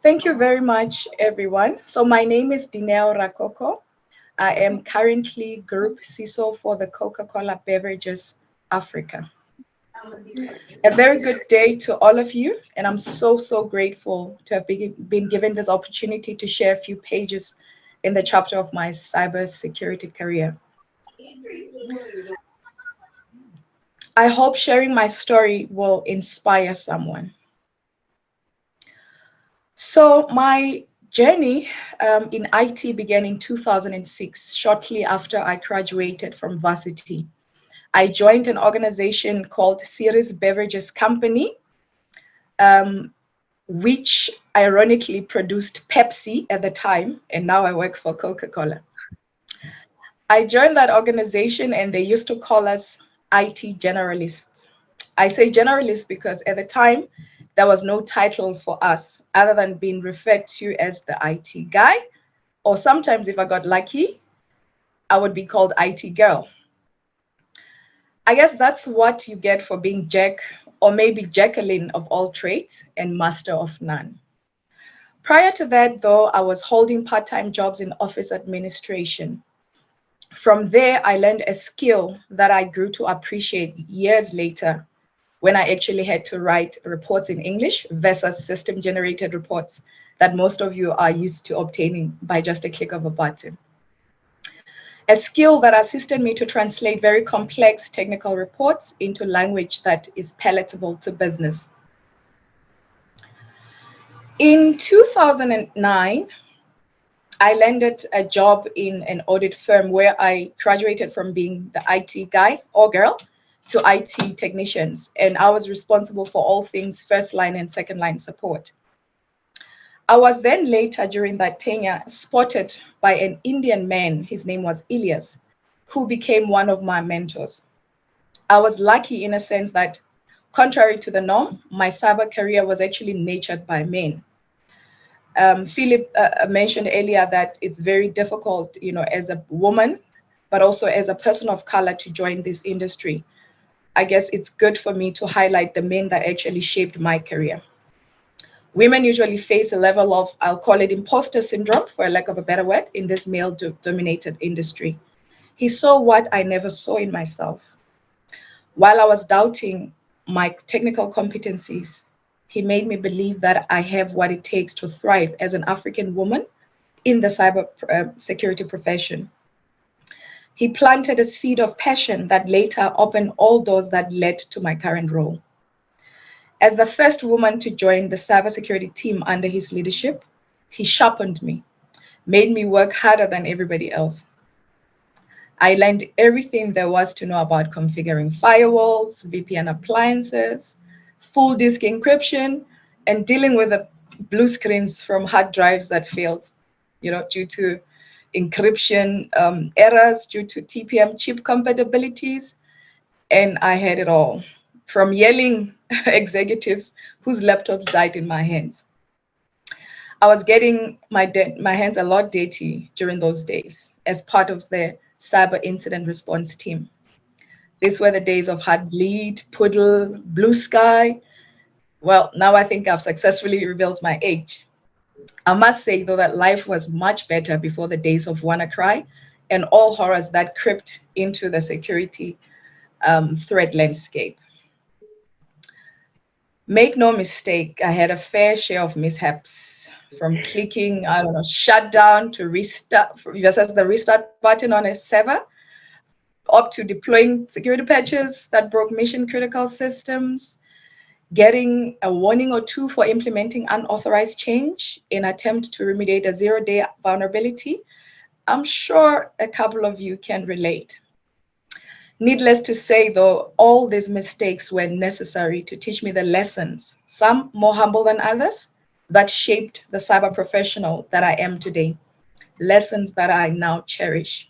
Thank you very much, everyone. So my name is Dineo Racoco. I am currently Group CISO for the Coca-Cola Beverages Africa. A very good day to all of you, and I'm so grateful to have been given this opportunity to share a few pages in the chapter of my cybersecurity career. I hope sharing my story will inspire someone. So my journey in IT began in 2006, shortly after I graduated from varsity. I joined an organization called Ceres Beverages Company, um, which ironically produced Pepsi at the time, and now I work for Coca-Cola. I joined that organization and they used to call us IT generalists. I say generalists because at the time, there was no title for us other than being referred to as the IT guy, or sometimes if I got lucky, I would be called IT girl. I guess that's what you get for being Jack, or maybe Jacqueline of all trades and master of none. Prior to that, though, I was holding part time jobs in office administration. From there, I learned a skill that I grew to appreciate years later when I actually had to write reports in English versus system generated reports that most of you are used to obtaining by just a click of a button. A skill that assisted me to translate very complex technical reports into language that is palatable to business. In 2009, I landed a job in an audit firm where I graduated from being the IT guy or girl to IT technicians, and I was responsible for all things first line and second line support. I was then later during that tenure spotted by an Indian man, his name was Ilyas, who became one of my mentors. I was lucky in a sense that, contrary to the norm, my cyber career was actually nurtured by men. Philip mentioned earlier that it's very difficult, as a woman, but also as a person of color to join this industry. I guess it's good for me to highlight the men that actually shaped my career. Women usually face a level of, I'll call it imposter syndrome, for a lack of a better word, in this male dominated industry. He saw what I never saw in myself. While I was doubting my technical competencies, he made me believe that I have what it takes to thrive as an African woman in the cyber security profession. He planted a seed of passion that later opened all doors that led to my current role. As the first woman to join the cybersecurity team under his leadership, he sharpened me, made me work harder than everybody else. I learned everything there was to know about configuring firewalls, VPN appliances, full disk encryption, and dealing with the blue screens from hard drives that failed, due to encryption errors, due to TPM chip compatibilities. And I had it all from yelling executives whose laptops died in my hands. I was getting my hands a lot dirty during those days as part of the cyber incident response team. These were the days of Heartbleed, Poodle, Blue Sky. Well, now I think I've successfully revealed my age. I must say, though, that life was much better before the days of WannaCry and all horrors that crept into the security threat landscape. Make no mistake, I had a fair share of mishaps from clicking, I don't know, shutdown to restart, versus the restart button on a server, up to deploying security patches that broke mission critical systems, getting a warning or two for implementing unauthorized change in attempt to remediate a zero-day vulnerability. I'm sure a couple of you can relate. Needless to say, though, all these mistakes were necessary to teach me the lessons, some more humble than others, that shaped the cyber professional that I am today. Lessons that I now cherish.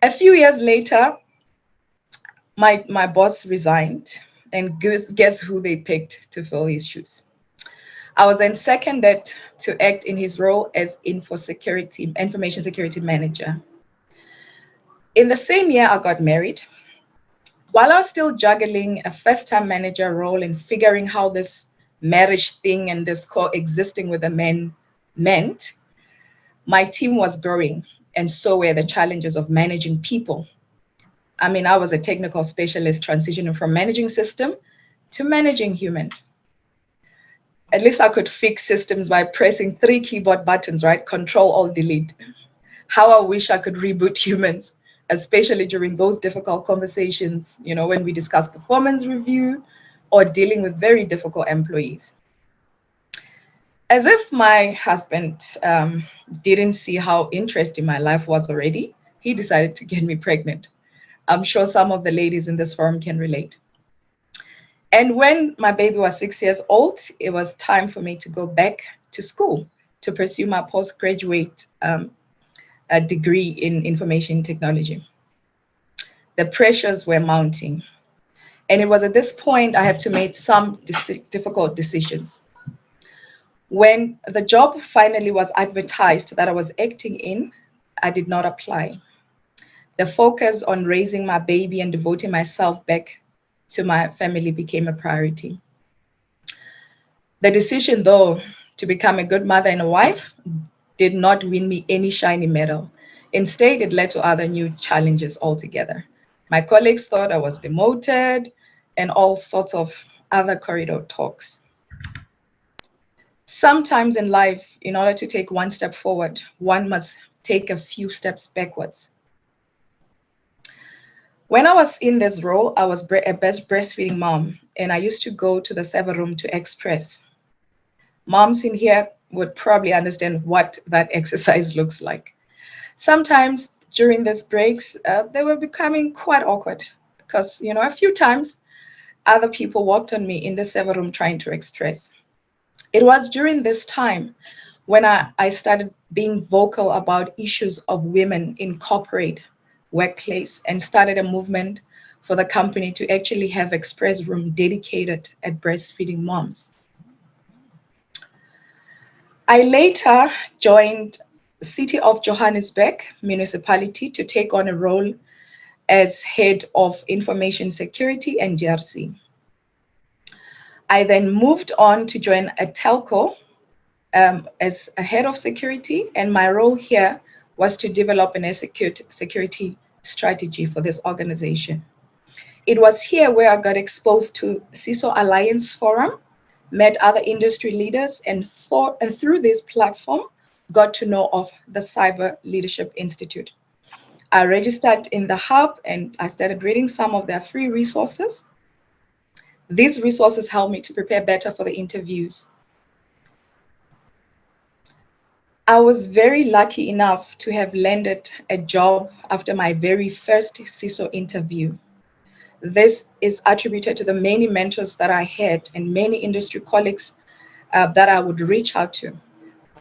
A few years later, my boss resigned, and guess who they picked to fill his shoes? I was then seconded to act in his role as information security manager. In the same year, I got married. While I was still juggling a first-time manager role and figuring how this marriage thing and this coexisting with the men meant, my team was growing, and so were the challenges of managing people. I mean, I was a technical specialist transitioning from managing system to managing humans. At least I could fix systems by pressing three keyboard buttons, right? Control, Alt, Delete. How I wish I could reboot humans, especially during those difficult conversations, when we discuss performance review or dealing with very difficult employees. As if my husband didn't see how interesting my life was already, he decided to get me pregnant. I'm sure some of the ladies in this forum can relate. And when my baby was 6 years old, it was time for me to go back to school to pursue my postgraduate degree in information technology. The pressures were mounting. And it was at this point I have to make some difficult decisions. When the job finally was advertised that I was acting in, I did not apply. The focus on raising my baby and devoting myself back to my family became a priority. The decision, though, to become a good mother and a wife did not win me any shiny medal. Instead, it led to other new challenges altogether. My colleagues thought I was demoted and all sorts of other corridor talks. Sometimes in life, in order to take one step forward, one must take a few steps backwards. When I was in this role, I was a best breastfeeding mom, and I used to go to the server room to express. Moms in here would probably understand what that exercise looks like. Sometimes during these breaks, they were becoming quite awkward because, a few times other people walked on me in the server room trying to express. It was during this time when I started being vocal about issues of women in corporate workplace and started a movement for the company to actually have express room dedicated at breastfeeding moms. I later joined the City of Johannesburg municipality to take on a role as head of information security and GRC. I then moved on to join a telco as a head of security, and my role here was to develop an security strategy for this organization. It was here where I got exposed to CISO Alliance Forum, met other industry leaders, and through this platform, got to know of the Cyber Leadership Institute. I registered in the hub and I started reading some of their free resources. These resources helped me to prepare better for the interviews. I was very lucky enough to have landed a job after my very first CISO interview. This is attributed to the many mentors that I had and many industry colleagues that I would reach out to.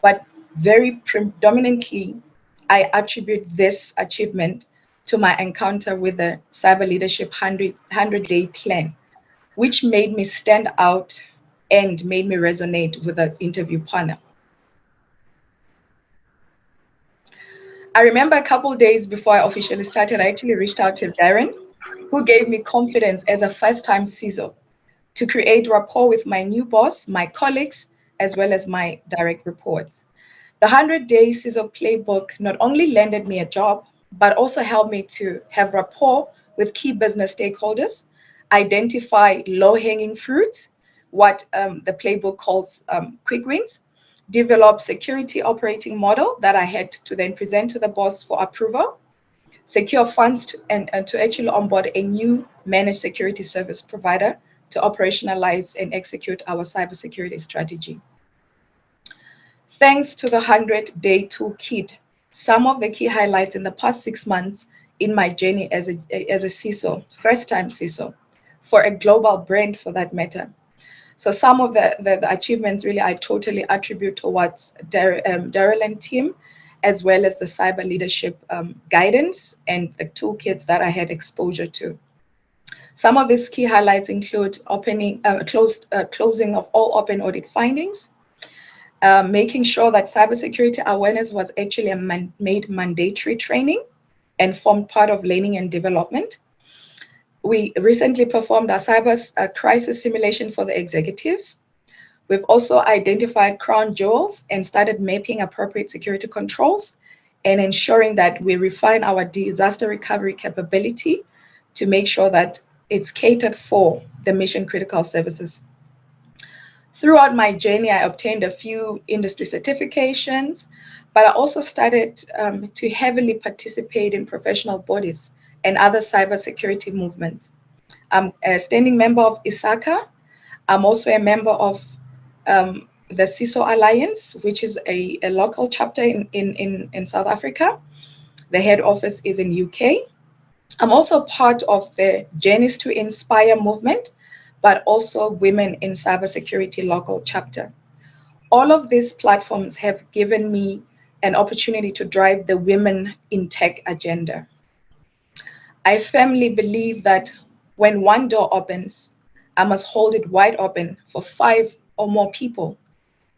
But very predominantly, I attribute this achievement to my encounter with the Cyber Leadership 100-day plan, which made me stand out and made me resonate with the interview panel. I remember a couple of days before I officially started, I actually reached out to Darren, who gave me confidence as a first-time CISO to create rapport with my new boss, my colleagues, as well as my direct reports. The 100-day CISO playbook not only landed me a job, but also helped me to have rapport with key business stakeholders, identify low-hanging fruits, what the playbook calls quick wins, develop security operating model that I had to then present to the boss for approval, secure funds and to actually onboard a new managed security service provider to operationalize and execute our cybersecurity strategy. Thanks to the 100-day toolkit, some of the key highlights in the past 6 months in my journey as a CISO, first-time CISO, for a global brand for that matter. So some of the achievements really I totally attribute towards Daryl and team, as well as the cyber leadership guidance and the toolkits that I had exposure to. Some of these key highlights include closing of all open audit findings, making sure that cybersecurity awareness was actually made mandatory training and formed part of learning and development. We recently performed our cyber crisis simulation for the executives. We've also identified crown jewels and started mapping appropriate security controls and ensuring that we refine our disaster recovery capability to make sure that it's catered for the mission critical services. Throughout my journey, I obtained a few industry certifications, but I also started to heavily participate in professional bodies and other cybersecurity movements. I'm a standing member of ISACA. I'm also a member of the CISO Alliance, which is a local chapter in South Africa. The head office is in UK. I'm also part of the Journeys to Inspire movement, but also Women in Cybersecurity local chapter. All of these platforms have given me an opportunity to drive the women in tech agenda. I firmly believe that when one door opens, I must hold it wide open for five or more people,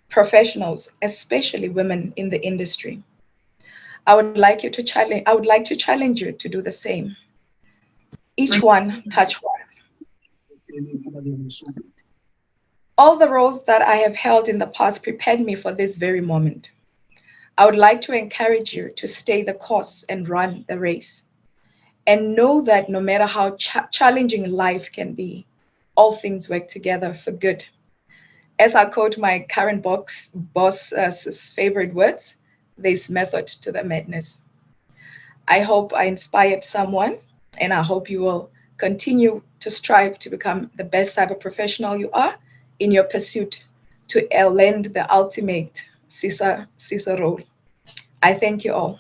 professionals, especially women in the industry. I would like to challenge you to do the same. Each one touch one. All the roles that I have held in the past prepared me for this very moment. I would like to encourage you to stay the course and run the race. And know that no matter how challenging life can be, all things work together for good. As I quote my current boss's favorite words, there's method to the madness. I hope I inspired someone, and I hope you will continue to strive to become the best cyber professional you are in your pursuit to land the ultimate CISA role. I thank you all.